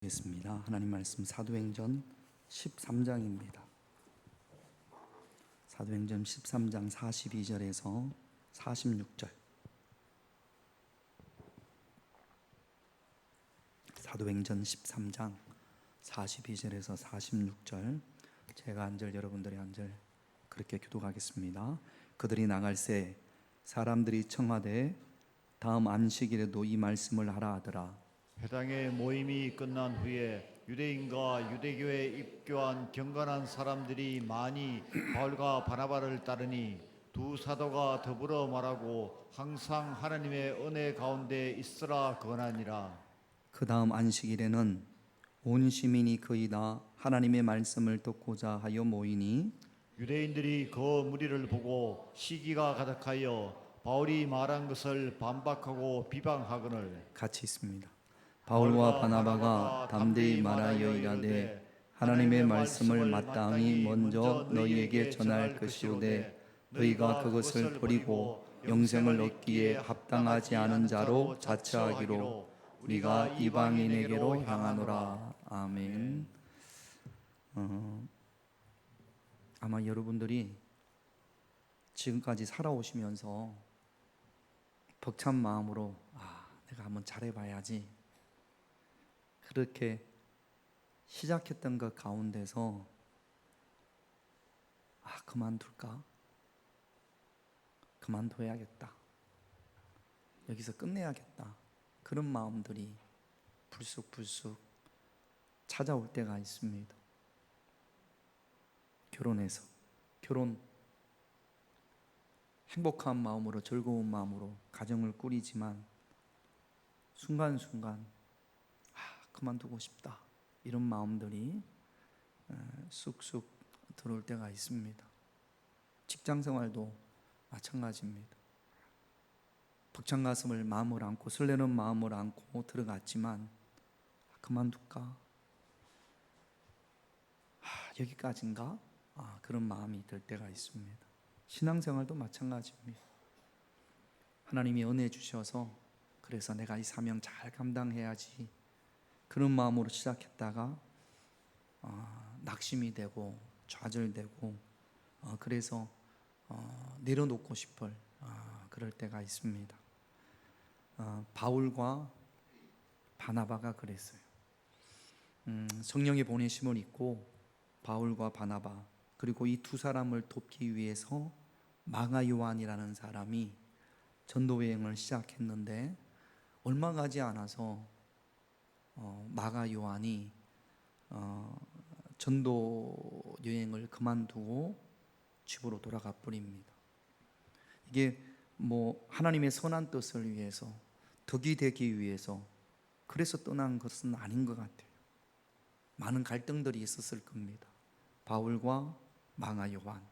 기도하겠습니다. 하나님 말씀 사도행전 13장입니다. 사도행전 13장 42절에서 46절. 사도행전 13장 42절에서 46절. 제가 한 절, 여러분들이 한 절 그렇게 기도하겠습니다. 그들이 나갈새 사람들이 청하되 다음 안식일에도 이 말씀을 하라 하더라. 회당의 모임이 끝난 후에 유대인과 유대교에 입교한 경건한 사람들이 많이 바울과 바나바를 따르니 두 사도가 더불어 말하고 항상 하나님의 은혜 가운데 있으라 권하니라. 그 다음 안식일에는 온 시민이 거의 다 하나님의 말씀을 듣고자 하여 모이니 유대인들이 그 무리를 보고 시기가 가득하여 바울이 말한 것을 반박하고 비방하거늘 같이 있습니다. 바울과 바나바가 담대히 말하여 이르되 하나님의 말씀을 마땅히 먼저 너희에게 전할 것이오되 너희가 그것을 버리고 영생을 얻기에 합당하지 않은 자로 자처하기로 우리가 이방인에게로 향하노라. 아멘. 아마 여러분들이 지금까지 살아오시면서 벅찬 마음으로 내가 한번 잘해봐야지 그렇게 시작했던 것 가운데서 그만둘까? 그만둬야겠다. 여기서 끝내야겠다. 그런 마음들이 불쑥불쑥 찾아올 때가 있습니다. 결혼 행복한 마음으로 즐거운 마음으로 가정을 꾸리지만 순간순간 그만두고 싶다 이런 마음들이 쑥쑥 들어올 때가 있습니다. 직장생활도 마찬가지입니다. 벅찬 가슴을 마음을 안고 설레는 마음을 안고 들어갔지만 그만둘까? 여기까지인가? 그런 마음이 들 때가 있습니다. 신앙생활도 마찬가지입니다. 하나님이 은혜 주셔서 그래서 내가 이 사명 잘 감당해야지 그런 마음으로 시작했다가 낙심이 되고 좌절되고 그래서 내려놓고 싶을 그럴 때가 있습니다. 바울과 바나바가 그랬어요. 성령의 보내심을 입고 바울과 바나바 그리고 이 두 사람을 돕기 위해서 마가 요한이라는 사람이 전도 여행을 시작했는데 얼마 가지 않아서 마가 요한이 전도 여행을 그만두고 집으로 돌아가 버립니다. 이게 하나님의 선한 뜻을 위해서 덕이 되기 위해서 그래서 떠난 것은 아닌 것 같아요. 많은 갈등들이 있었을 겁니다. 바울과 마가 요한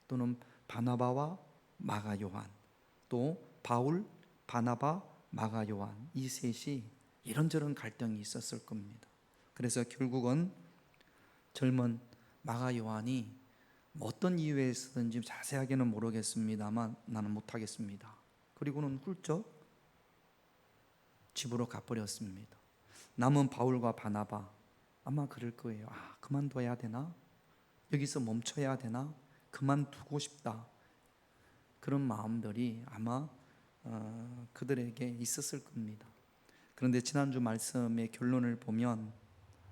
또는 바나바와 마가 요한 또 바울, 바나바, 마가 요한 이 셋이 이런저런 갈등이 있었을 겁니다. 그래서 결국은 젊은 마가 요한이 어떤 이유에서든지 자세하게는 모르겠습니다만 나는 못하겠습니다. 그리고는 훌쩍 집으로 가버렸습니다. 남은 바울과 바나바 아마 그럴 거예요. 그만둬야 되나? 여기서 멈춰야 되나? 그만두고 싶다. 그런 마음들이 아마 그들에게 있었을 겁니다. 그런데 지난주 말씀의 결론을 보면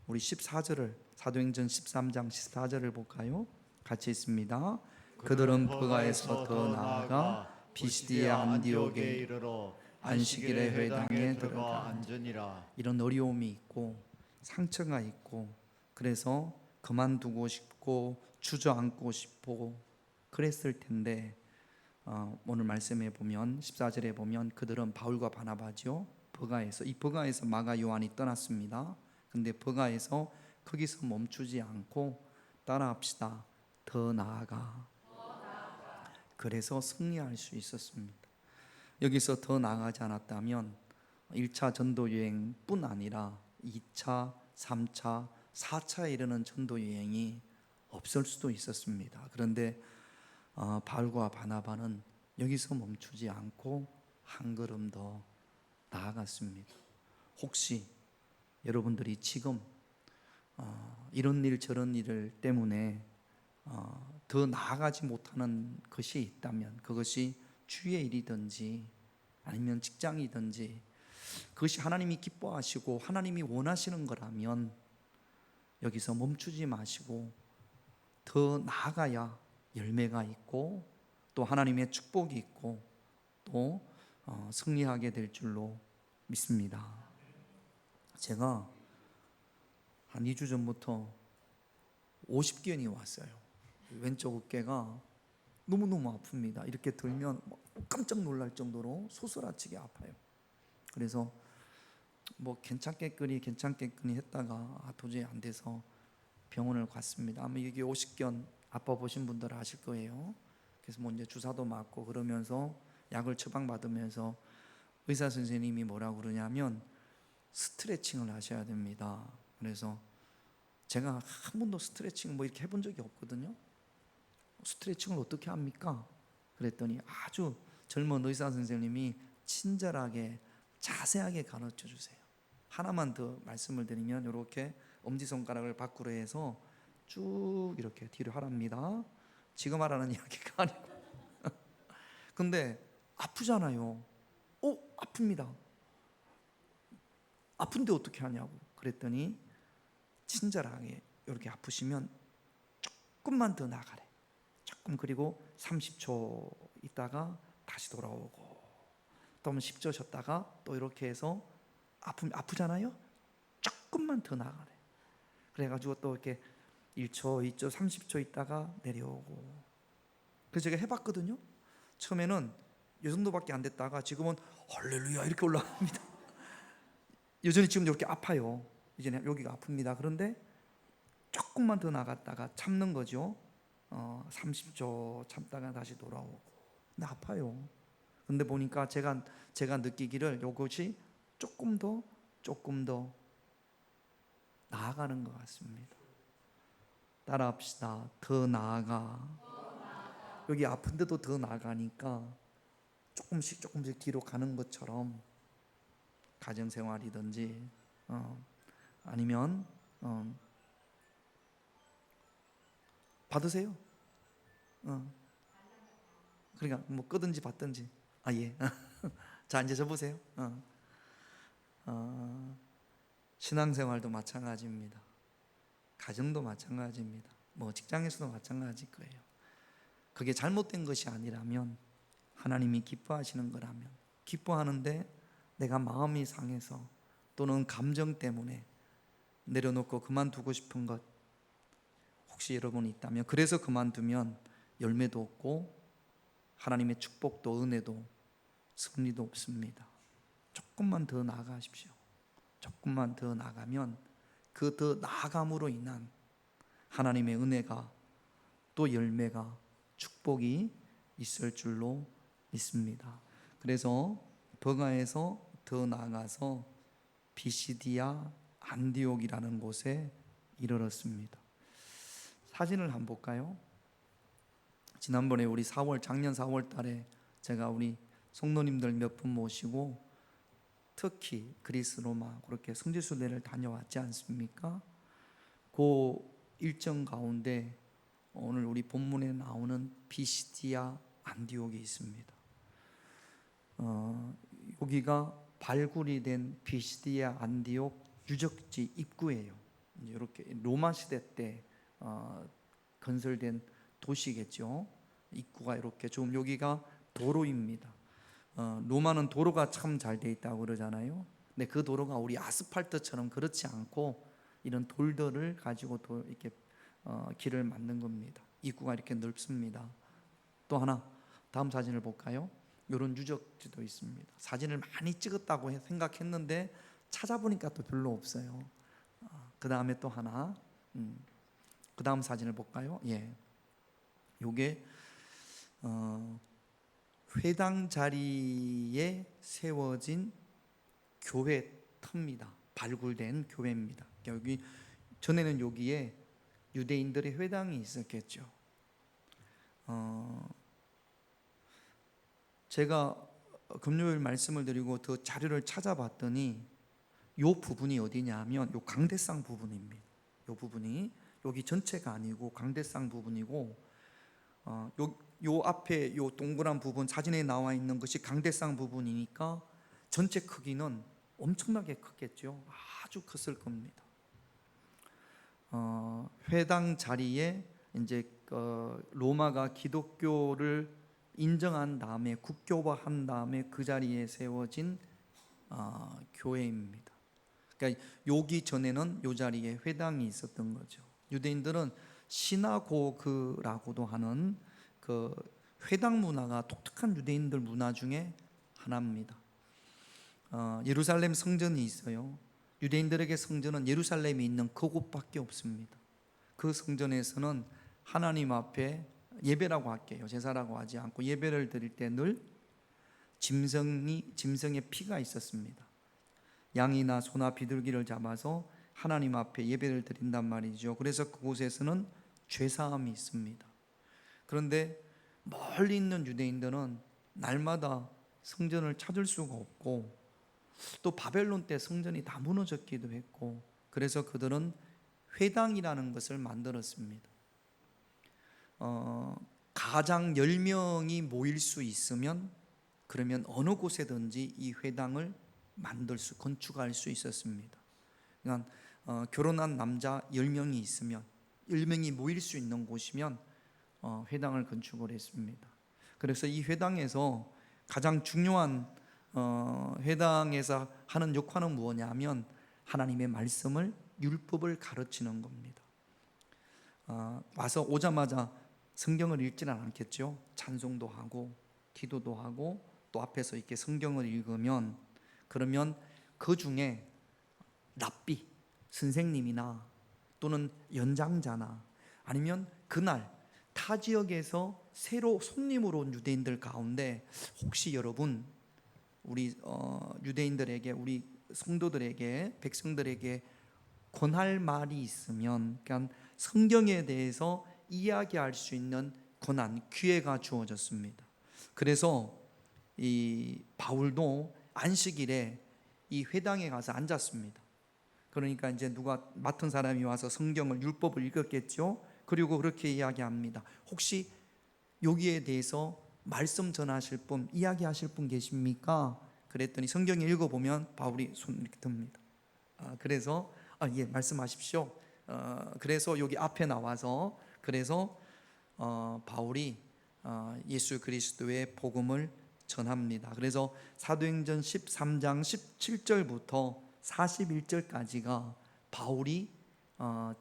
우리 14절을 사도행전 13장 14절을 볼까요? 같이 있습니다. 그들은 버가에서 더 나아가 비시디아 안디옥에 이르러 안식일에 회당에 들어가 앉으니라. 이런 어려움이 있고 상처가 있고 그래서 그만두고 싶고 주저앉고 싶고 그랬을 텐데 오늘 말씀에 보면 14절에 보면 그들은 바울과 바나바죠. 버가에서 마가 요한이 떠났습니다. 근데 버가에서 거기서 멈추지 않고 따라합시다. 더 나아가. 그래서 승리할 수 있었습니다. 여기서 더 나아가지 않았다면 1차 전도 여행뿐 아니라 2차, 3차, 4차에 이르는 전도 여행이 없을 수도 있었습니다. 그런데 바울과 바나바는 여기서 멈추지 않고 한 걸음 더 나아갔습니다. 혹시 여러분들이 지금 이런 일 저런 일 때문에 더 나아가지 못하는 것이 있다면, 그것이 주의 일이든지 아니면 직장이든지 그것이 하나님이 기뻐하시고 하나님이 원하시는 거라면 여기서 멈추지 마시고 더 나아가야 열매가 있고 또 하나님의 축복이 있고 또 승리하게 될 줄로 믿습니다. 제가 한 2주 전부터 50견이 왔어요. 왼쪽 어깨가 너무너무 아픕니다. 이렇게 들면 깜짝 놀랄 정도로 소스라치게 아파요. 그래서 뭐 괜찮겠거니 했다가 도저히 안 돼서 병원을 갔습니다. 아마 이게 50견 아파 보신 분들 아실 거예요. 그래서 뭐 이제 주사도 맞고 그러면서 약을 처방받으면서 의사 선생님이 뭐라고 그러냐면 스트레칭을 하셔야 됩니다. 그래서 제가 한 번도 스트레칭 뭐 이렇게 해본 적이 없거든요. 스트레칭을 어떻게 합니까? 그랬더니 아주 젊은 의사 선생님이 친절하게 자세하게 가르쳐 주세요. 하나만 더 말씀을 드리면 이렇게 엄지손가락을 밖으로 해서 쭉 이렇게 뒤로 하랍니다. 지금 하라는 이야기가 아니고 근데 아프잖아요. 아픕니다. 아픈데 어떻게 하냐고 그랬더니 친절하게 이렇게 아프시면 조금만 더 나가래. 조금, 그리고 30초 있다가 다시 돌아오고 또 10초 쉬었다가 또 이렇게 해서 아프잖아요. 조금만 더 나가래. 그래가지고 또 이렇게 1초, 2초, 30초 있다가 내려오고. 그래서 제가 해봤거든요. 처음에는 이 정도밖에 안 됐다가 지금은 할렐루야 이렇게 올라갑니다. 여전히 지금 이렇게 아파요. 이제 여기가 아픕니다. 그런데 조금만 더 나갔다가 참는 거죠. 30초 참다가 다시 돌아오고. 근데 아파요. 근데 보니까 제가 느끼기를 이것이 조금 더 나아가는 것 같습니다. 따라합시다. 더 나아가. 여기 아픈데도 더 나아가니까 조금씩 뒤로 가는 것처럼 가정생활이든지 아니면 받으세요. 그러니까 뭐 끄든지 받든지. 예. 자, 이제 접으세요. 신앙생활도 마찬가지입니다. 가정도 마찬가지입니다. 뭐 직장에서도 마찬가지일 거예요. 그게 잘못된 것이 아니라면, 하나님이 기뻐하시는 거라면, 기뻐하는데 내가 마음이 상해서 또는 감정 때문에 내려놓고 그만두고 싶은 것 혹시 여러분이 있다면, 그래서 그만두면 열매도 없고 하나님의 축복도 은혜도 승리도 없습니다. 조금만 더 나아가십시오. 조금만 더 나가면 그 더 나아감으로 인한 하나님의 은혜가 또 열매가 축복이 있을 줄로 믿습니다. 그래서 버가에서 더 나아가서 비시디아 안디옥이라는 곳에 이르렀습니다. 사진을 한번 볼까요? 지난번에 우리 작년 4월 달에 제가 우리 성도님들 몇 분 모시고 터키, 그리스, 로마 그렇게 성지순례를 다녀왔지 않습니까? 그 일정 가운데 오늘 우리 본문에 나오는 비시디아 안디옥이 있습니다. 여기가 발굴이 된 비시디아 안디옥 유적지 입구예요. 이렇게 로마 시대 때 건설된 도시겠죠. 입구가 이렇게 좀 여기가 도로입니다. 로마는 도로가 참 잘 돼 있다고 그러잖아요. 근데 그 도로가 우리 아스팔트처럼 그렇지 않고 이런 돌들을 가지고 이렇게 길을 만든 겁니다. 입구가 이렇게 넓습니다. 또 하나 다음 사진을 볼까요? 이런 유적지도 있습니다. 사진을 많이 찍었다고 생각했는데 찾아보니까 또 별로 없어요. 그 다음에 또 하나, 그 다음 사진을 볼까요? 예, 요게 회당 자리에 세워진 교회 터입니다. 발굴된 교회입니다. 여기 전에는 여기에 유대인들의 회당이 있었겠죠. 제가 금요일 말씀을 드리고 더 자료를 찾아봤더니 요 부분이 어디냐 하면 요 강대상 부분입니다. 요 부분이 여기 전체가 아니고 강대상 부분이고, 요 앞에 요 동그란 부분 사진에 나와 있는 것이 강대상 부분이니까 전체 크기는 엄청나게 컸겠죠. 아주 컸을 겁니다. 회당 자리에 이제 로마가 기독교를 인정한 다음에 국교화한 다음에 그 자리에 세워진 교회입니다. 그러니까 여기 전에는 요 자리에 회당이 있었던 거죠. 유대인들은 시나고그라고도 하는 그 회당 문화가 독특한 유대인들 문화 중에 하나입니다. 예루살렘 성전이 있어요. 유대인들에게 성전은 예루살렘에 있는 그곳밖에 없습니다. 그 성전에서는 하나님 앞에 예배라고 할게요. 제사라고 하지 않고 예배를 드릴 때 늘 짐승의 피가 있었습니다. 양이나 소나 비둘기를 잡아서 하나님 앞에 예배를 드린단 말이죠. 그래서 그곳에서는 죄사함이 있습니다. 그런데 멀리 있는 유대인들은 날마다 성전을 찾을 수가 없고, 또 바벨론 때 성전이 다 무너졌기도 했고, 그래서 그들은 회당이라는 것을 만들었습니다. 가장 10명이 모일 수 있으면 그러면 어느 곳에든지 이 회당을 건축할 수 있었습니다. 그러니까 결혼한 남자 10명이 있으면 10명이 모일 수 있는 곳이면 회당을 건축을 했습니다. 그래서 이 회당에서 가장 중요한 회당에서 하는 역할은 무엇냐면 하나님의 말씀을, 율법을 가르치는 겁니다. 와서 오자마자 성경을 읽지는 않겠죠. 찬송도 하고 기도도 하고 또 앞에서 이렇게 성경을 읽으면, 그러면 그 중에 랍비 선생님이나 또는 연장자나 아니면 그날 타 지역에서 새로 손님으로 온 유대인들 가운데 혹시 여러분 우리 유대인들에게, 우리 성도들에게, 백성들에게 권할 말이 있으면, 그러니까 성경에 대해서 이야기할 수 있는 권한, 기회가 주어졌습니다. 그래서 이 바울도 안식일에 이 회당에 가서 앉았습니다. 그러니까 이제 누가 맡은 사람이 와서 성경을, 율법을 읽었겠죠. 그리고 그렇게 이야기합니다. 혹시 여기에 대해서 말씀 전하실 분, 이야기하실 분 계십니까? 그랬더니 성경에 읽어보면 바울이 손을 이렇게 듭니다. 그래서 예, 말씀하십시오. 그래서 여기 앞에 나와서, 그래서 바울이 예수 그리스도의 복음을 전합니다. 그래서 사도행전 13장 17절부터 41절까지가 바울이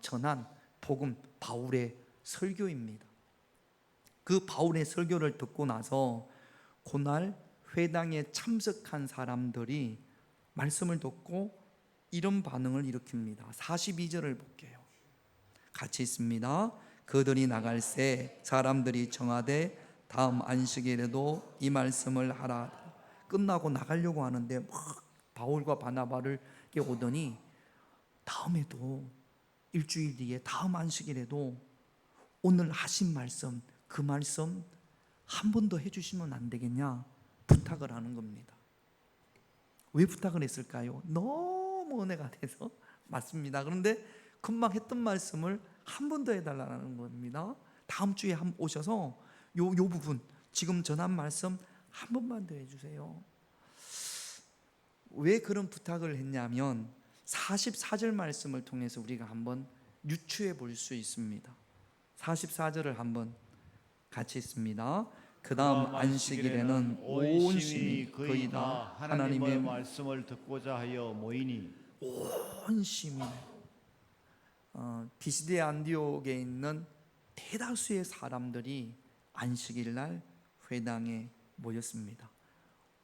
전한 복음, 바울의 설교입니다. 그 바울의 설교를 듣고 나서 그날 회당에 참석한 사람들이 말씀을 듣고 이런 반응을 일으킵니다. 42절을 볼게요. 같이 있습니다. 그들이 나갈새 사람들이 정하되 다음 안식일에도 이 말씀을 하라. 끝나고 나가려고 하는데 막 바울과 바나바를 오더니 다음에도 일주일 뒤에 다음 안식일에도 오늘 하신 말씀, 그 말씀 한 번 더 해주시면 안 되겠냐 부탁을 하는 겁니다. 왜 부탁을 했을까요? 너무 은혜가 돼서. 맞습니다. 그런데 금방 했던 말씀을 한 번 더 해달라는 겁니다. 다음 주에 오셔서 요 부분 지금 전한 말씀 한 번만 더 해주세요. 왜 그런 부탁을 했냐면 44절 말씀을 통해서 우리가 한번 유추해 볼 수 있습니다. 44절을 한번 같이 읽습니다. 그 다음 안식일에는 온 심이 거의 다 하나님의 말씀을 듣고자 하여 모이니, 온 심이 비시데 안디옥에 있는 대다수의 사람들이 안식일 날 회당에 모였습니다.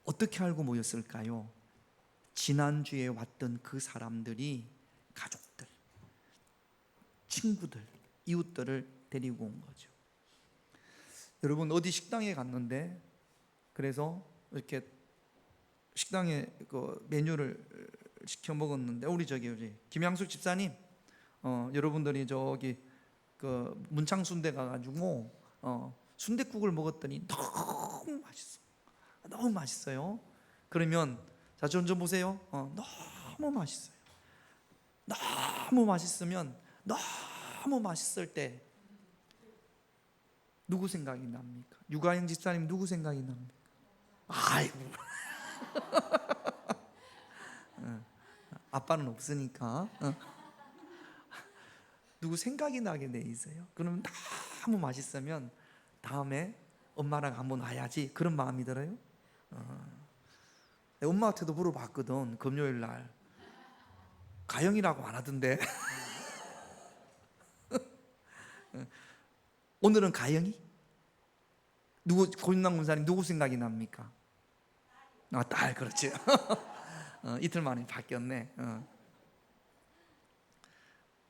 어떻게 알고 모였을까요? 지난주에 왔던 그 사람들이 가족들, 친구들, 이웃들을 데리고 온 거죠. 여러분 어디 식당에 갔는데, 그래서 이렇게 식당에 그 메뉴를 시켜 먹었는데, 우리 김양숙 집사님, 여러분들이 저기 그 문창순대 가가지고 순댓국을 먹었더니 너무 맛있어요. 그러면 자, 좀 보세요. 너무 너무 맛있어요. 너무 맛있으면, 너무 맛있을 때 누구 생각이 납니까? 유가영 집사님 누구 생각이 납니까? 아이고 아빠는 없으니까 누구 생각이 나게 돼 있어요. 그러면 너무 맛있으면 다음에 엄마랑 한번 와야지, 그런 마음이 들어요. 엄마한테도 물어봤거든. 금요일 날 가영이라고 안 하던데 오늘은 가영이? 누구, 고윤남 군사님 누구 생각이 납니까? 딸, 그렇지. 이틀 만에 바뀌었네.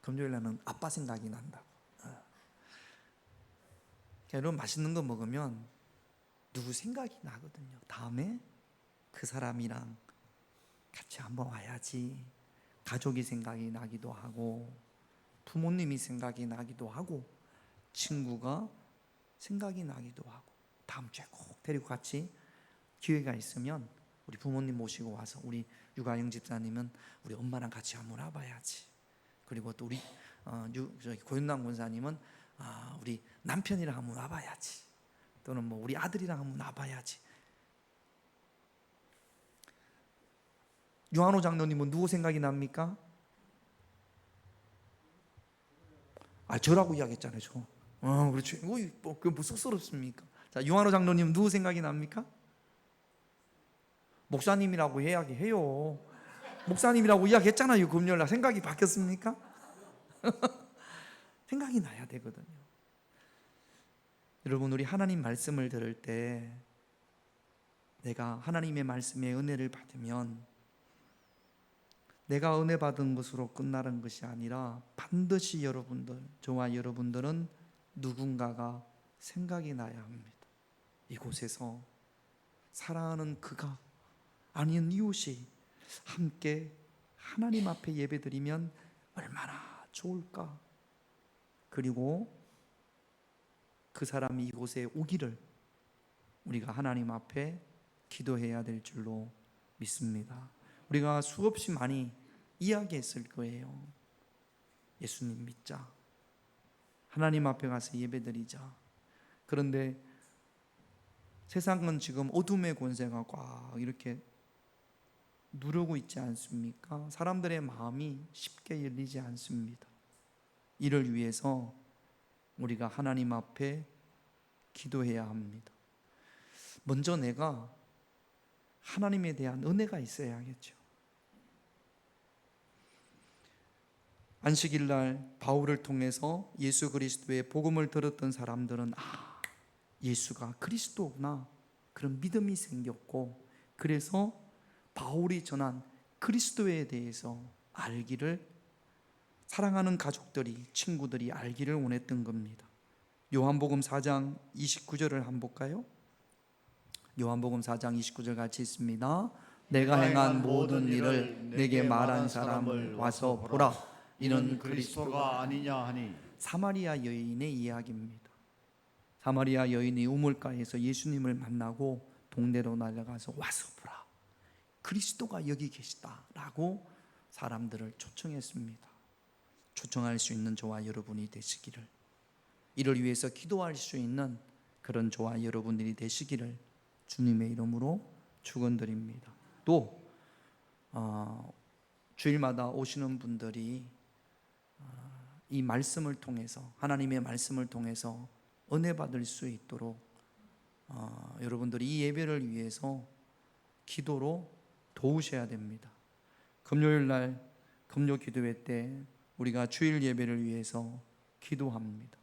금요일 날은 아빠 생각이 난다고. 여러분, 맛있는 거 먹으면 누구 생각이 나거든요. 다음에 그 사람이랑 같이 한번 와야지. 가족이 생각이 나기도 하고, 부모님이 생각이 나기도 하고, 친구가 생각이 나기도 하고, 다음 주에 꼭 데리고 같이 기회가 있으면 우리 부모님 모시고 와서, 우리 유가영 집사님은 우리 엄마랑 같이 한번 와봐야지. 그리고 또 우리 고윤남 권사님은 우리 남편이랑 한번 와봐야지. 또는 뭐 우리 아들이랑 한번 와봐야지. 유한호 장로님은 누구 생각이 납니까? 저라고 이야기했잖아요. 그렇죠. 그게 뭐 쑥스럽습니까? 자, 유한호 장로님 누구 생각이 납니까? 목사님이라고 이야기해요. 목사님이라고 이야기했잖아요. 금요일날. 생각이 바뀌었습니까? 생각이 나야 되거든요. 여러분, 우리 하나님 말씀을 들을 때 내가 하나님의 말씀에 은혜를 받으면 내가 은혜 받은 것으로 끝나는 것이 아니라 반드시 여러분들, 저와 여러분들은 누군가가 생각이 나야 합니다. 이곳에서 사랑하는 그가 아닌 이웃이 함께 하나님 앞에 예배드리면 얼마나 좋을까. 그리고 그 사람이 이곳에 오기를 우리가 하나님 앞에 기도해야 될 줄로 믿습니다. 우리가 수없이 많이 이야기했을 거예요. 예수님 믿자, 하나님 앞에 가서 예배드리자. 그런데 세상은 지금 어둠의 권세가 꽉 이렇게 누르고 있지 않습니까? 사람들의 마음이 쉽게 열리지 않습니다. 이를 위해서 우리가 하나님 앞에 기도해야 합니다. 먼저 내가 하나님에 대한 은혜가 있어야겠죠. 안식일 날 바울을 통해서 예수 그리스도의 복음을 들었던 사람들은 예수가 그리스도구나, 그런 믿음이 생겼고, 그래서 바울이 전한 그리스도에 대해서 알기를, 사랑하는 가족들이, 친구들이 알기를 원했던 겁니다. 요한복음 4장 29절을 한번 볼까요? 요한복음 4장 29절 같이 있습니다. 내가 행한 모든 일을 내게 말한 사람을 와서 보라. 이는 그리스도가 아니냐 하니. 사마리아 여인의 이야기입니다. 사마리아 여인이 우물가에서 예수님을 만나고 동네로 날아가서 와서 보라, 그리스도가 여기 계시다라고 사람들을 초청했습니다. 초청할 수 있는 저와 여러분이 되시기를, 이를 위해서 기도할 수 있는 그런 저와 여러분들이 되시기를 주님의 이름으로 축원드립니다. 또 주일마다 오시는 분들이 이 말씀을 통해서, 하나님의 말씀을 통해서 은혜 받을 수 있도록 여러분들이 이 예배를 위해서 기도로 도우셔야 됩니다. 금요일 날 금요 기도회 때 우리가 주일 예배를 위해서 기도합니다.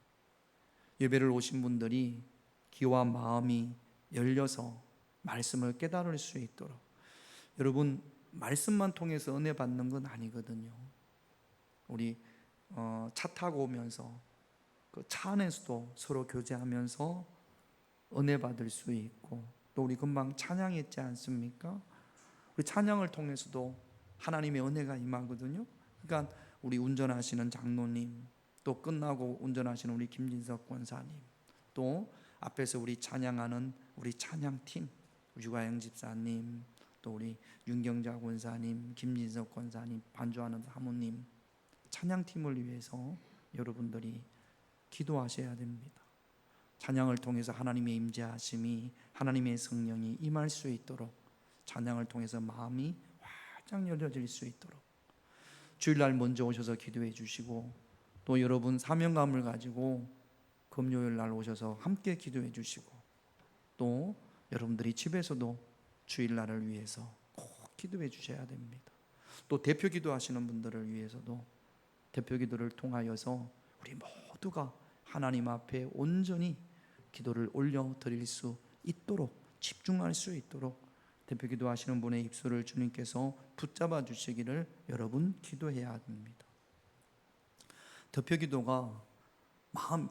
예배를 오신 분들이 귀와 마음이 열려서 말씀을 깨달을 수 있도록. 여러분, 말씀만 통해서 은혜 받는 건 아니거든요. 우리 차 타고 오면서 그 차 안에서도 서로 교제하면서 은혜 받을 수 있고, 또 우리 금방 찬양했지 않습니까? 우리 찬양을 통해서도 하나님의 은혜가 임하거든요. 그러니까 우리 운전하시는 장로님, 또 끝나고 운전하시는 우리 김진석 권사님, 또 앞에서 우리 찬양하는 우리 찬양팀, 유가영 집사님, 또 우리 윤경자 권사님, 김진석 권사님, 반주하는 사모님, 찬양팀을 위해서 여러분들이 기도하셔야 됩니다. 찬양을 통해서 하나님의 임재하심이, 하나님의 성령이 임할 수 있도록, 찬양을 통해서 마음이 활짝 열려질 수 있도록 주일날 먼저 오셔서 기도해 주시고, 또 여러분 사명감을 가지고 금요일 날 오셔서 함께 기도해 주시고, 또 여러분들이 집에서도 주일날을 위해서 꼭 기도해 주셔야 됩니다. 또 대표 기도하시는 분들을 위해서도 대표 기도를 통하여서 우리 모두가 하나님 앞에 온전히 기도를 올려 드릴 수 있도록, 집중할 수 있도록 대표 기도하시는 분의 입술을 주님께서 붙잡아 주시기를 여러분 기도해야 합니다. 대표 기도가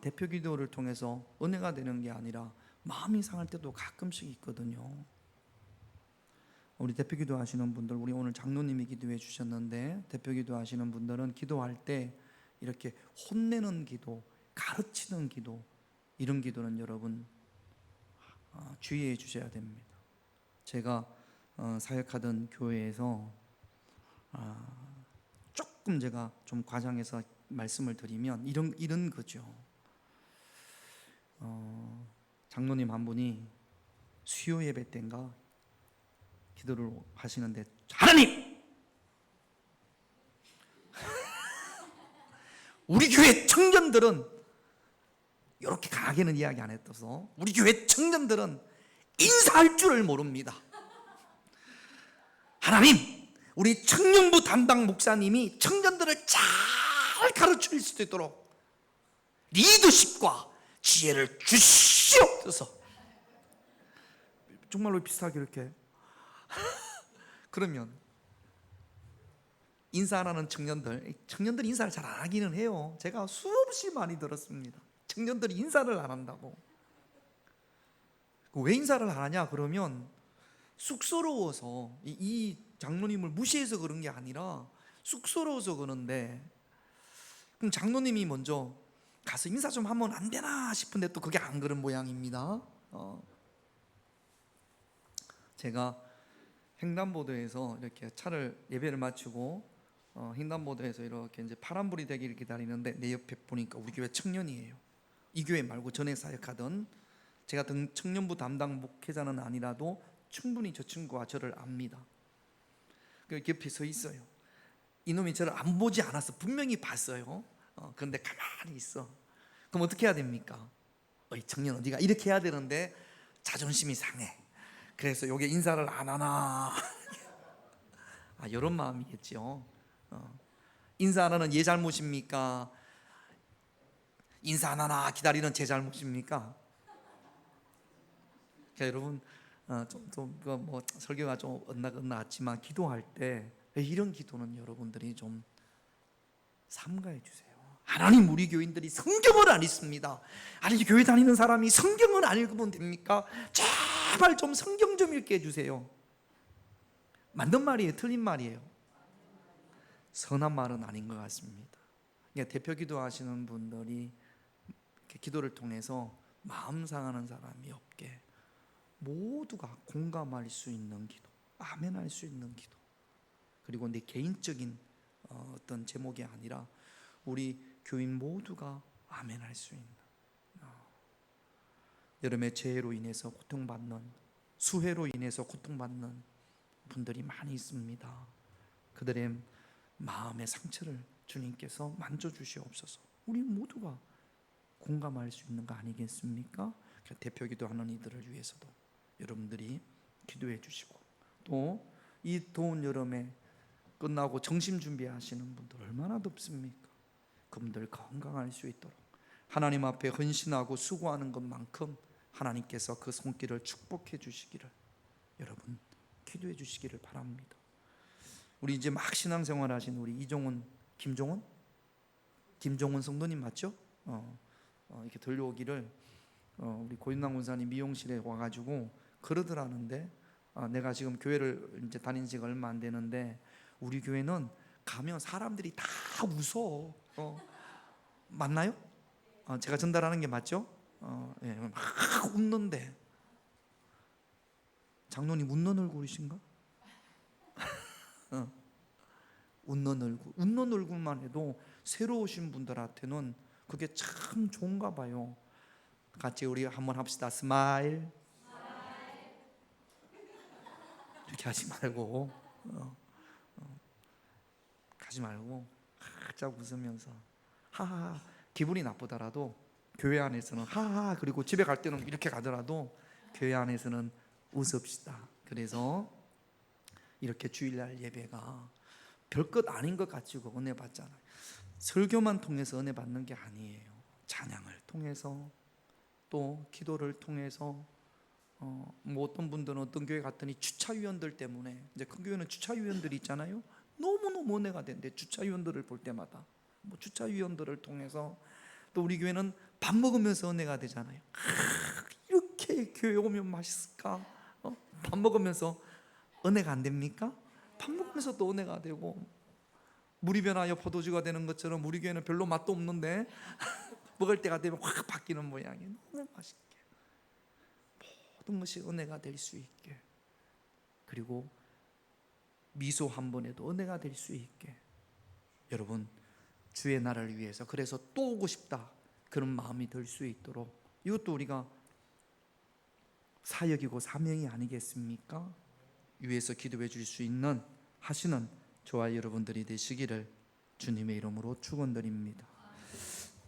대표 기도를 통해서 은혜가 되는 게 아니라 마음이 상할 때도 가끔씩 있거든요. 우리 대표 기도 하시는 분들, 우리 오늘 장로님이 기도해 주셨는데, 대표 기도 하시는 분들은 기도할 때 이렇게 혼내는 기도, 가르치는 기도, 이런 기도는 여러분 주의해 주셔야 됩니다. 제가 사역하던 교회에서 조금 제가 좀 과장해서 말씀을 드리면 이런 거죠. 장로님 한 분이 수요 예배 때인가 기도를 하시는데, 하나님! 우리 교회 청년들은, 이렇게 강하게는 이야기 안 했어서, 우리 교회 청년들은 인사할 줄을 모릅니다. 하나님, 우리 청년부 담당 목사님이 청년들을 잘 가르칠 수 있도록 리더십과 지혜를 주시옵소서. 정말로 비슷하게 이렇게 그러면 인사하는 청년들 인사를 잘 안 하기는 해요. 제가 수없이 많이 들었습니다. 청년들이 인사를 안 한다고. 왜 인사를 안 하냐 그러면, 쑥스러워서, 이 장로님을 무시해서 그런 게 아니라 쑥스러워서 그러는데, 그럼 장로님이 먼저 가서 인사 좀 하면 안 되나 싶은데 또 그게 안 그런 모양입니다. 제가 횡단보도에서 이렇게 차를 예배를 마치고 횡단보도에서 이렇게 이제 파란불이 되기를 기다리는데, 내 옆에 보니까 우리 교회 청년이에요. 이 교회 말고 전에 사역하던, 제가 청년부 담당 목회자는 아니라도 충분히 저 친구와 저를 압니다. 그 옆에 서 있어요. 이놈이 저를 안 보지 않았어. 분명히 봤어요. 그런데 가만히 있어. 그럼 어떻게 해야 됩니까? 어이 청년 어디가? 이렇게 해야 되는데 자존심이 상해. 그래서 여기 인사를 안 하나. 이런 마음이겠죠. 인사 안 하는 얘 잘못입니까? 인사 안 하나 기다리는 제 잘못입니까? 그러니까 여러분, 뭐 설교가 좀 엇나갔지만 기도할 때 이런 기도는 여러분들이 좀 삼가해 주세요. 하나님, 우리 교인들이 성경을 안 읽습니다. 아니, 교회 다니는 사람이 성경을 안 읽으면 됩니까? 제발 좀 성경 좀 읽게 해주세요. 맞는 말이에요? 틀린 말이에요? 선한 말은 아닌 것 같습니다. 그러니까 대표 기도하시는 분들이 기도를 통해서 마음 상하는 사람이 없게 모두가 공감할 수 있는 기도, 아멘할 수 있는 기도, 그리고 내 개인적인 어떤 제목이 아니라 우리 교인 모두가 아멘할 수 있는, 여름의 재해로 인해서 고통받는, 수해로 인해서 고통받는 분들이 많이 있습니다. 그들의 마음의 상처를 주님께서 만져주시옵소서. 우리 모두가 공감할 수 있는 거 아니겠습니까? 대표 기도하는 이들을 위해서도 여러분들이 기도해 주시고, 또 이 더운 여름에 끝나고 정심 준비하시는 분들 얼마나 덥습니까? 그분들 건강할 수 있도록 하나님 앞에 헌신하고 수고하는 것만큼 하나님께서 그 손길을 축복해 주시기를 여러분 기도해 주시기를 바랍니다. 우리 이제 막 신앙생활 하신 우리 김종원 성도님 맞죠? 이렇게 들려오기를 우리 고윤남 군사님 미용실에 와가지고 그러더라는데, 내가 지금 교회를 이제 다닌 지가 얼마 안 되는데 우리 교회는 가면 사람들이 다 웃어. 맞나요? 제가 전달하는 게 맞죠? 예, 막 웃는데, 장로님 웃는 얼굴이신가? 웃는 얼굴만 해도 새로 오신 분들한테는 그게 참 좋은가 봐요. 같이 우리 한번 합시다. 스마일. 이렇게 하지 말고 활짝 웃으면서 하하. 기분이 나쁘더라도 교회 안에서는 하하, 그리고 집에 갈 때는 이렇게 가더라도 교회 안에서는 웃읍시다. 그래서 이렇게 주일날 예배가 별것 아닌 것 가지고 은혜 받잖아요. 설교만 통해서 은혜 받는 게 아니에요. 찬양을 통해서, 또 기도를 통해서, 뭐 어떤 분들은 어떤 교회 갔더니 주차위원들 때문에, 이제 큰 교회는 주차위원들이 있잖아요. 너무너무 은혜가 된대. 주차위원들을 볼 때마다 뭐 주차위원들을 통해서. 또 우리 교회는 밥 먹으면서 은혜가 되잖아요. 이렇게 교회 오면 맛있을까? 밥 먹으면서 은혜가 안 됩니까? 밥 먹으면서 또 은혜가 되고, 물이 변하여 포도주가 되는 것처럼 우리 교회는 별로 맛도 없는데 먹을 때가 되면 확 바뀌는 모양이에요. 너무 맛있게 모든 것이 은혜가 될 수 있게, 그리고 미소 한 번에도 은혜가 될 수 있게, 여러분 주의 나라를 위해서, 그래서 또 오고 싶다 그런 마음이 들 수 있도록, 이것도 우리가 사역이고 사명이 아니겠습니까? 위에서 기도해 줄 수 있는 하시는 저와 여러분들이 되시기를 주님의 이름으로 축원드립니다.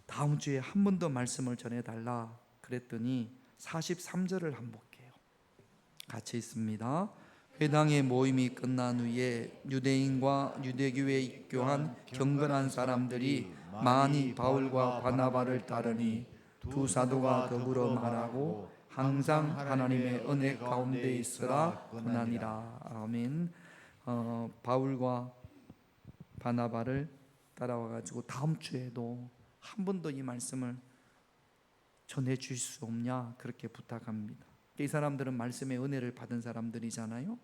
다음 주에 한 번 더 말씀을 전해달라 그랬더니 43절을 한번 볼게요. 같이 있습니다. 회당의 모임이 끝난 후에 유대인과 유대교에 입교한 경건한 사람들이 많이 바울과 바나바를 따르니 두 사도가 더불어 말하고 항상 하나님의 은혜 가운데 있으라 권하니라. 아멘. 바울과 바나바를 따라와 가지고 다음 주에도 한 번 더 이 말씀을 전해 주실 수 없냐 그렇게 부탁합니다. 이 사람들은 말씀의 은혜를 받은 사람들이잖아요.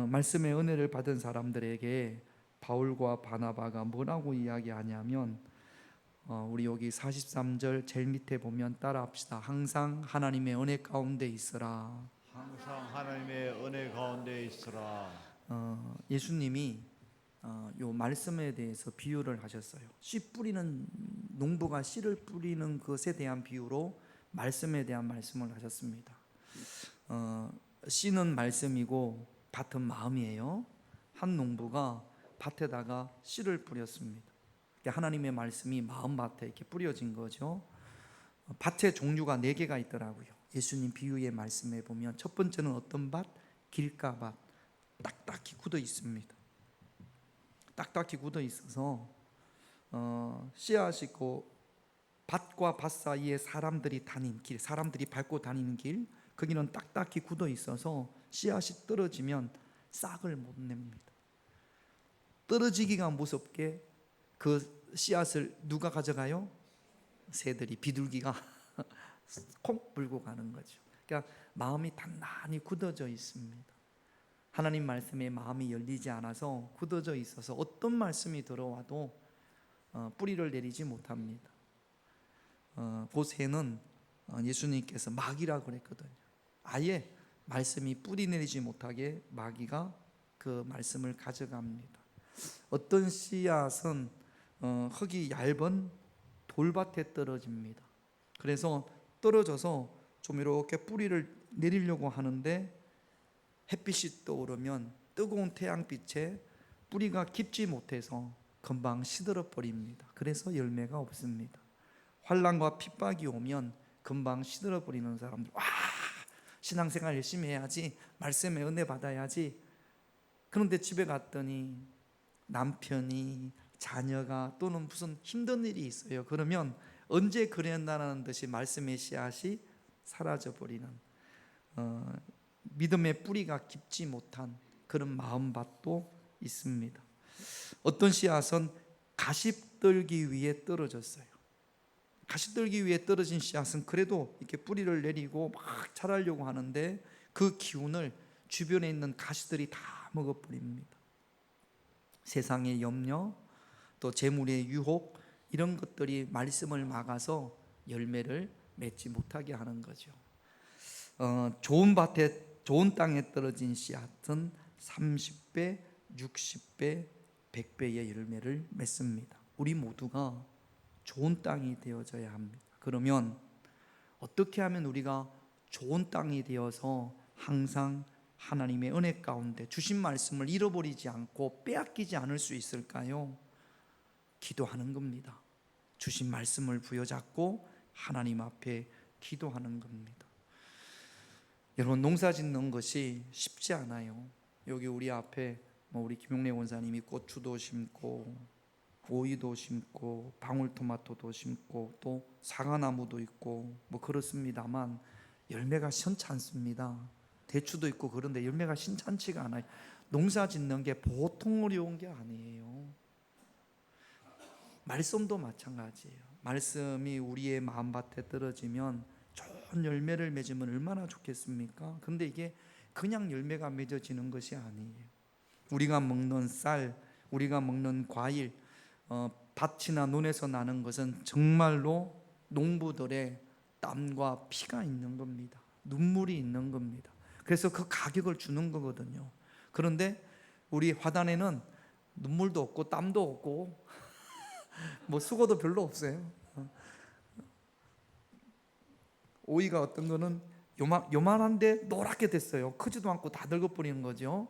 말씀의 은혜를 받은 사람들에게 바울과 바나바가 뭐라고 이야기하냐면, 우리 여기 43절 제일 밑에 보면 따라합시다. 항상 하나님의 은혜 가운데 있으라. 항상 하나님의 은혜 가운데 있으라. 예수님이 요 말씀에 대해서 비유를 하셨어요. 씨 뿌리는 농부가 씨를 뿌리는 것에 대한 비유로 말씀에 대한 말씀을 하셨습니다. 씨는 말씀이고 밭은 마음이에요. 한 농부가 밭에다가 씨를 뿌렸습니다. 하나님의 말씀이 마음밭에 이렇게 뿌려진 거죠. 밭의 종류가 4개가 있더라고요. 예수님 비유의 말씀에 보면 첫 번째는 어떤 밭? 길가밭. 딱딱히 굳어 있습니다. 딱딱히 굳어 있어서 씨앗이 있고 밭과 밭 사이에 사람들이 다니는 길, 사람들이 밟고 다니는 길, 거기는 딱딱히 굳어 있어서 씨앗이 떨어지면 싹을 못 냅니다. 떨어지기가 무섭게 그 씨앗을 누가 가져가요? 새들이, 비둘기가 콩 불고 가는 거죠. 그러니까 마음이 단단히 굳어져 있습니다. 하나님 말씀에 마음이 열리지 않아서 굳어져 있어서 어떤 말씀이 들어와도 뿌리를 내리지 못합니다. 그 새는 예수님께서 마귀라고 그랬거든요. 아예 말씀이 뿌리 내리지 못하게 마귀가 그 말씀을 가져갑니다. 어떤 씨앗은 흙이 얇은 돌밭에 떨어집니다. 그래서 떨어져서 좀 이렇게 뿌리를 내리려고 하는데 햇빛이 떠오르면 뜨거운 태양빛에 뿌리가 깊지 못해서 금방 시들어 버립니다. 그래서 열매가 없습니다. 환난과 핍박이 오면 금방 시들어 버리는 사람들, 와, 신앙생활 열심히 해야지, 말씀에 은혜 받아야지. 그런데 집에 갔더니 남편이, 자녀가, 또는 무슨 힘든 일이 있어요. 그러면 언제 그랬나라는 듯이 말씀의 씨앗이 사라져 버리는, 믿음의 뿌리가 깊지 못한 그런 마음밭도 있습니다. 어떤 씨앗은 가십떨기 위에 떨어졌어요. 가십떨기 위에 떨어진 씨앗은 그래도 이렇게 뿌리를 내리고 막 자라려고 하는데 그 기운을 주변에 있는 가시들이 다 먹어버립니다. 세상의 염려, 또 재물의 유혹, 이런 것들이 말씀을 막아서 열매를 맺지 못하게 하는 거죠. 좋은 밭에, 좋은 땅에 떨어진 씨앗은 30배, 60배, 100배의 열매를 맺습니다. 우리 모두가 좋은 땅이 되어져야 합니다. 그러면 어떻게 하면 우리가 좋은 땅이 되어서 항상 하나님의 은혜 가운데 주신 말씀을 잃어버리지 않고 빼앗기지 않을 수 있을까요? 기도하는 겁니다. 주신 말씀을 부여잡고 하나님 앞에 기도하는 겁니다. 여러분, 농사 짓는 것이 쉽지 않아요. 여기 우리 앞에 우리 김용래 원사님이 고추도 심고 오이도 심고 방울토마토도 심고 또 사과나무도 있고 그렇습니다만 열매가 시원치 않습니다. 대추도 있고 그런데 열매가 신찬치가 않아요. 농사 짓는 게 보통 어려운 게 아니에요. 말씀도 마찬가지예요. 말씀이 우리의 마음밭에 떨어지면 좋은 열매를 맺으면 얼마나 좋겠습니까? 근데 이게 그냥 열매가 맺어지는 것이 아니에요. 우리가 먹는 쌀, 우리가 먹는 과일, 밭이나 논에서 나는 것은 정말로 농부들의 땀과 피가 있는 겁니다. 눈물이 있는 겁니다. 그래서 그 가격을 주는 거거든요. 그런데 우리 화단에는 눈물도 없고 땀도 없고 수고도 별로 없어요. 오이가 어떤 거는 요만한데 노랗게 됐어요. 크지도 않고 다 늙어버리는 거죠.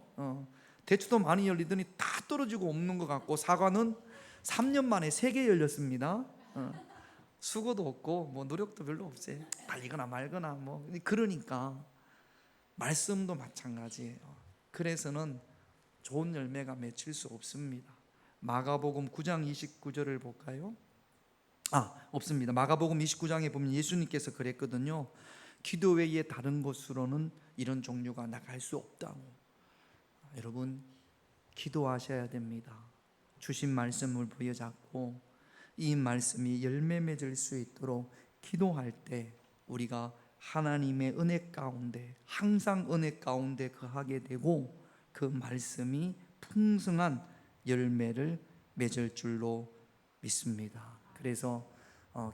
대추도 많이 열리더니 다 떨어지고 없는 것 같고, 사과는 3년 만에 3개 열렸습니다. 수고도 없고 노력도 별로 없어요. 달리거나 말거나 그러니까 말씀도 마찬가지예요. 그래서는 좋은 열매가 맺힐 수 없습니다. 마가복음 9장 29절을 볼까요? 없습니다. 마가복음 29장에 보면 예수님께서 그랬거든요. 기도 외에 다른 곳으로는 이런 종류가 나갈 수 없다고. 여러분, 기도하셔야 됩니다. 주신 말씀을 부여잡고 이 말씀이 열매 맺을 수 있도록 기도할 때 우리가 하나님의 은혜 가운데, 항상 은혜 가운데 거하게 되고 그 말씀이 풍성한 열매를 맺을 줄로 믿습니다. 그래서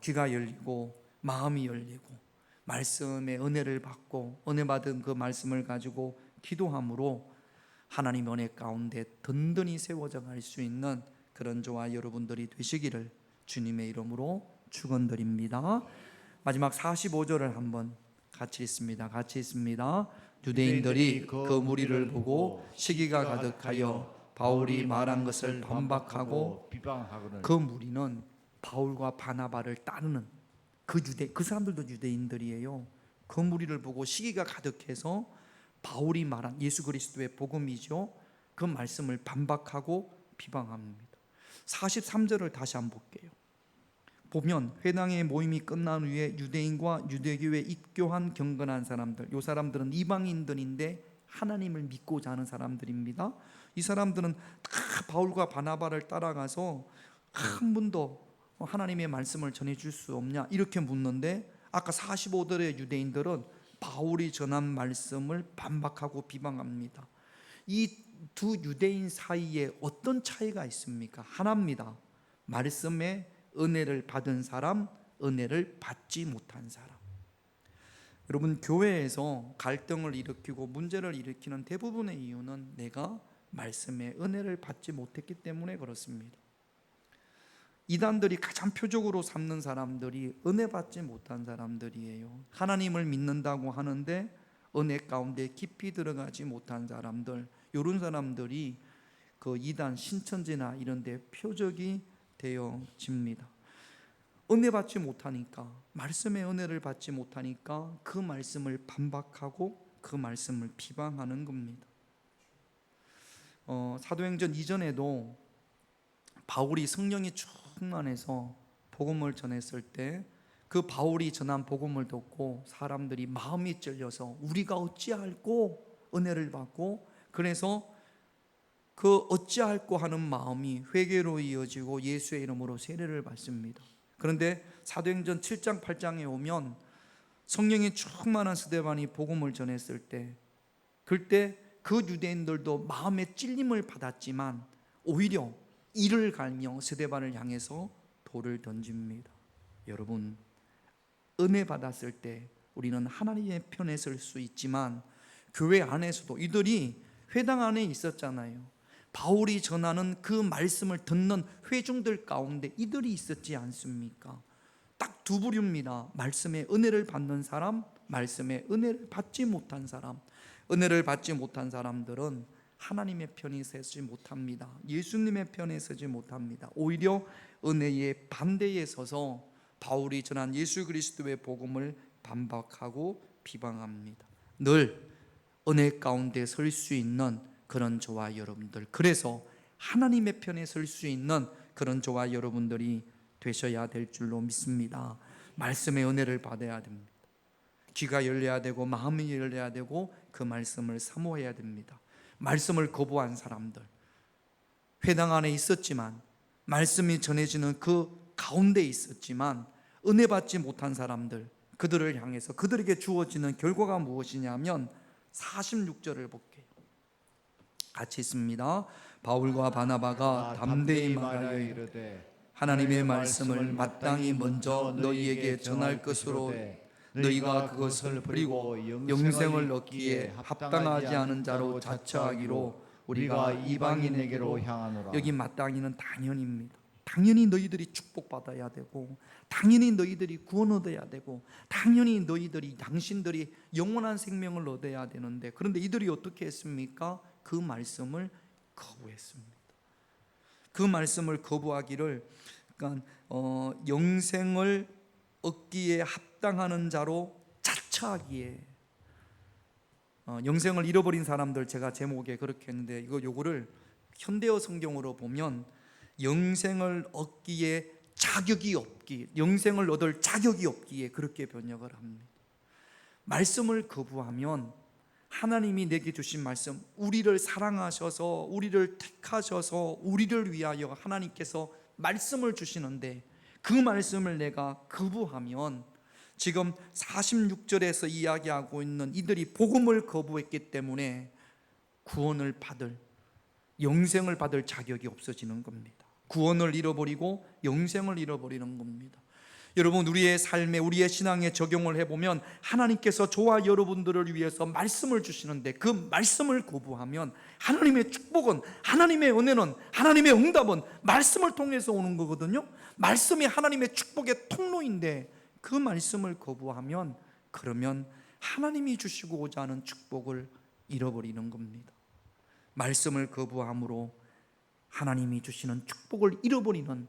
귀가 열리고 마음이 열리고 말씀의 은혜를 받고 은혜 받은 그 말씀을 가지고 기도함으로 하나님의 은혜 가운데 든든히 세워져 갈 수 있는 그런 저와 여러분들이 되시기를 주님의 이름으로 축원드립니다. 마지막 45절을 한번 같이 읽습니다. 같이 읽습니다. 유대인들이 그 무리를 보고 시기가 가득하여 바울이 말한 것을 반박하고 비방하거늘. 그 무리는 바울과 바나바를 따르는 그 사람들도 유대인들이에요. 그 무리를 보고 시기가 가득해서 바울이 말한 예수 그리스도의 복음이죠. 그 말씀을 반박하고 비방합니다. 43절을 다시 한번 볼게요. 보면 회당의 모임이 끝난 후에 유대인과 유대교에 입교한 경건한 사람들, 이 사람들은 이방인들인데 하나님을 믿고자 하는 사람들입니다. 이 사람들은 다 바울과 바나바를 따라가서 한 분도 하나님의 말씀을 전해줄 수 없냐 이렇게 묻는데, 아까 45절의 유대인들은 바울이 전한 말씀을 반박하고 비방합니다. 이 두 유대인 사이에 어떤 차이가 있습니까? 하나입니다. 말씀의 은혜를 받은 사람, 은혜를 받지 못한 사람. 여러분, 교회에서 갈등을 일으키고 문제를 일으키는 대부분의 이유는 내가 말씀의 은혜를 받지 못했기 때문에 그렇습니다. 이단들이 가장 표적으로 삼는 사람들이 은혜 받지 못한 사람들이에요. 하나님을 믿는다고 하는데 은혜 가운데 깊이 들어가지 못한 사람들, 이런 사람들이 그 이단 신천지나 이런 데 표적이 되어집니다. 은혜 받지 못하니까, 말씀의 은혜를 받지 못하니까 그 말씀을 반박하고 그 말씀을 비방하는 겁니다. 사도행전 이전에도 바울이 성령이 충만해서 복음을 전했을 때 그 바울이 전한 복음을 듣고 사람들이 마음이 찔려서 우리가 어찌할꼬 은혜를 받고, 그래서 그 어찌할꼬 하는 마음이 회개로 이어지고 예수의 이름으로 세례를 받습니다. 그런데 사도행전 7장 8장에 오면 성령이 충만한 스데반이 복음을 전했을 때, 그때 그 유대인들도 마음의 찔림을 받았지만 오히려 이를 갈며 스데반을 향해서 돌을 던집니다. 여러분, 은혜 받았을 때 우리는 하나님의 편에 설 수 있지만 교회 안에서도 이들이 회당 안에 있었잖아요. 바울이 전하는 그 말씀을 듣는 회중들 가운데 이들이 있었지 않습니까? 딱 두 부류입니다. 말씀의 은혜를 받는 사람, 말씀의 은혜를 받지 못한 사람. 은혜를 받지 못한 사람들은 하나님의 편에 서지 못합니다. 예수님의 편에 서지 못합니다. 오히려 은혜의 반대에 서서 바울이 전한 예수 그리스도의 복음을 반박하고 비방합니다. 늘 은혜 가운데 설 수 있는 그런 저와 여러분들, 그래서 하나님의 편에 설 수 있는 그런 저와 여러분들이 되셔야 될 줄로 믿습니다. 말씀의 은혜를 받아야 됩니다. 귀가 열려야 되고 마음이 열려야 되고 그 말씀을 사모해야 됩니다. 말씀을 거부한 사람들, 회당 안에 있었지만 말씀이 전해지는 그 가운데 있었지만 은혜 받지 못한 사람들, 그들을 향해서 그들에게 주어지는 결과가 무엇이냐면 46절을 볼게요. 같이 있습니다. 바울과 바나바가 담대히 말하여 이르되 하나님의 말씀을 마땅히 먼저 너희에게 전할 것으로 너희가 그것을 버리고 영생을 얻기에 합당하지 않은 자로 자처하기로 우리가 이방인에게로 향하노라. 여기 마땅히는 당연입니다. 당연히 너희들이 축복받아야 되고, 당연히 너희들이 구원 얻어야 되고, 당연히 당신들이 영원한 생명을 얻어야 되는데, 그런데 이들이 어떻게 했습니까? 그 말씀을 거부했습니다. 그 말씀을 거부하기를, 그러니까 영생을 얻기에 합당하는 자로 자처하기에, 영생을 잃어버린 사람들, 제가 제목에 그렇게 했는데 요거를 현대어 성경으로 보면 영생을 얻기에 자격이 없기, 영생을 얻을 자격이 없기에 그렇게 번역을 합니다. 말씀을 거부하면 하나님이 내게 주신 말씀, 우리를 사랑하셔서 우리를 택하셔서 우리를 위하여 하나님께서 말씀을 주시는데 그 말씀을 내가 거부하면, 지금 46절에서 이야기하고 있는 이들이 복음을 거부했기 때문에 구원을 받을, 영생을 받을 자격이 없어지는 겁니다. 구원을 잃어버리고 영생을 잃어버리는 겁니다. 여러분, 우리의 삶에, 우리의 신앙에 적용을 해보면 하나님께서 저와 여러분들을 위해서 말씀을 주시는데 그 말씀을 거부하면 하나님의 축복은, 하나님의 은혜는, 하나님의 응답은 말씀을 통해서 오는 거거든요. 말씀이 하나님의 축복의 통로인데 그 말씀을 거부하면, 그러면 하나님이 주시고자 하는 축복을 잃어버리는 겁니다. 말씀을 거부함으로 하나님이 주시는 축복을 잃어버리는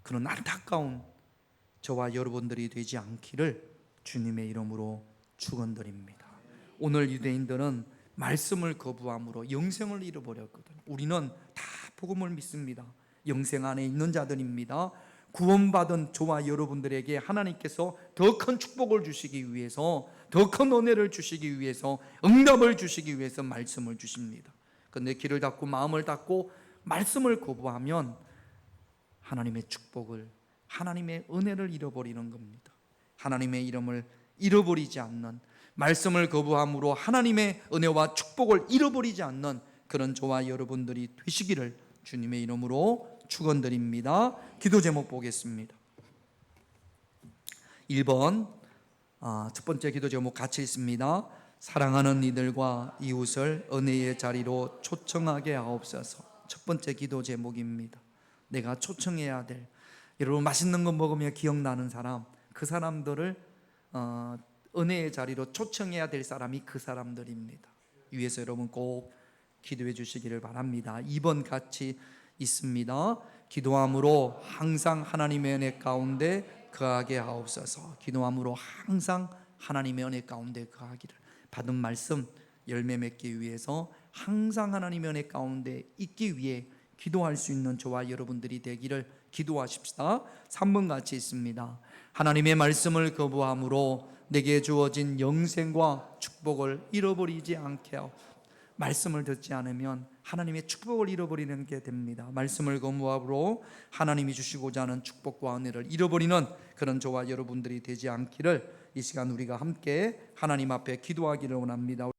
그런 안타까운 저와 여러분들이 되지 않기를 주님의 이름으로 축원드립니다. 오늘 유대인들은 말씀을 거부함으로 영생을 잃어버렸거든요. 우리는 다 복음을 믿습니다. 영생 안에 있는 자들입니다. 구원받은 저와 여러분들에게 하나님께서 더 큰 축복을 주시기 위해서, 더 큰 은혜를 주시기 위해서, 응답을 주시기 위해서 말씀을 주십니다. 그런데 귀를 닫고 마음을 닫고 말씀을 거부하면 하나님의 축복을, 하나님의 은혜를 잃어버리는 겁니다. 하나님의 이름을 잃어버리지 않는, 말씀을 거부함으로 하나님의 은혜와 축복을 잃어버리지 않는 그런 저와 여러분들이 되시기를 주님의 이름으로 축원드립니다. 기도 제목 보겠습니다. 1번, 첫 번째 기도 제목 같이 있습니다. 사랑하는 이들과 이웃을 은혜의 자리로 초청하게 하옵소서. 첫 번째 기도 제목입니다. 내가 초청해야 될, 여러분 맛있는 거 먹으면 기억나는 사람, 그 사람들을 은혜의 자리로 초청해야 될 사람이 그 사람들입니다. 위에서 여러분 꼭 기도해 주시기를 바랍니다. 2번 같이 있습니다. 기도함으로 항상 하나님의 은혜 가운데 거하게 하옵소서. 기도함으로 항상 하나님의 은혜 가운데 거하기를, 받은 말씀 열매 맺기 위해서 항상 하나님의 은혜 가운데 있기 위해 기도할 수 있는 저와 여러분들이 되기를 기도하십시다. 3번 같이 있습니다. 하나님의 말씀을 거부함으로 내게 주어진 영생과 축복을 잃어버리지 않게 하옵소서. 말씀을 듣지 않으면 하나님의 축복을 잃어버리는 게 됩니다. 말씀을 거부함으로 하나님이 주시고자 하는 축복과 은혜를 잃어버리는 그런 저와 여러분들이 되지 않기를 이 시간 우리가 함께 하나님 앞에 기도하기를 원합니다.